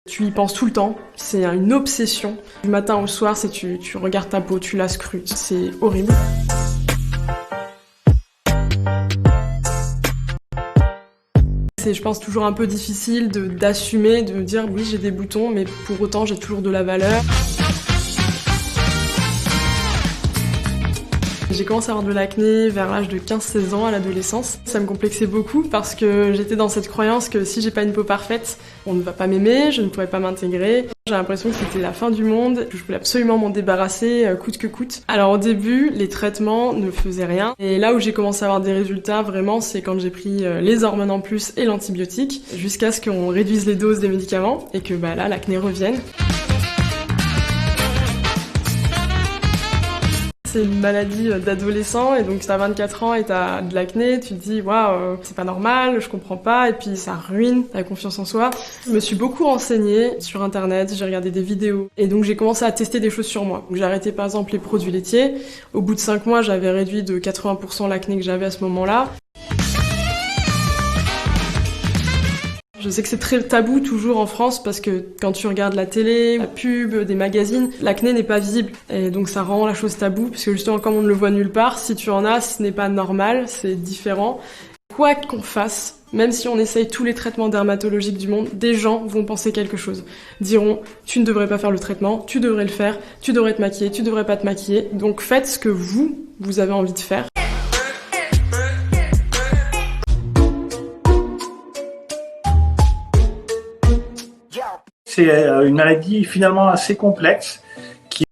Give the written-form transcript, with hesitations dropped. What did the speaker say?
Tu y penses tout le temps, c'est une obsession. Du matin au soir, tu regardes ta peau, tu la scrutes, c'est horrible. C'est, je pense, toujours un peu difficile d'assumer, de me dire oui, j'ai des boutons, mais pour autant, j'ai toujours de la valeur. J'ai commencé à avoir de l'acné vers l'âge de 15-16 ans à l'adolescence. Ça me complexait beaucoup parce que j'étais dans cette croyance que si j'ai pas une peau parfaite, on ne va pas m'aimer, je ne pourrais pas m'intégrer. J'ai l'impression que c'était la fin du monde, que je voulais absolument m'en débarrasser coûte que coûte. Alors au début, les traitements ne faisaient rien. Et là où j'ai commencé à avoir des résultats vraiment, c'est quand j'ai pris les hormones en plus et l'antibiotique, jusqu'à ce qu'on réduise les doses des médicaments et que là, l'acné revienne. C'est une maladie d'adolescent et donc t'as 24 ans et t'as de l'acné, tu te dis waouh, c'est pas normal, je comprends pas et puis ça ruine la confiance en soi. Je me suis beaucoup renseignée sur internet, j'ai regardé des vidéos et donc j'ai commencé à tester des choses sur moi. Donc j'ai arrêté par exemple les produits laitiers. Au bout de 5 mois, j'avais réduit de 80% l'acné que j'avais à ce moment-là. Je sais que c'est très tabou toujours en France parce que quand tu regardes la télé, la pub, des magazines, l'acné n'est pas visible et donc ça rend la chose taboue parce que justement comme on ne le voit nulle part, si tu en as, ce n'est pas normal, c'est différent. Quoi qu'on fasse, même si on essaye tous les traitements dermatologiques du monde, des gens vont penser quelque chose. Diront, tu ne devrais pas faire le traitement, tu devrais le faire, tu devrais te maquiller, tu devrais pas te maquiller. Donc faites ce que vous avez envie de faire. C'est une maladie finalement assez complexe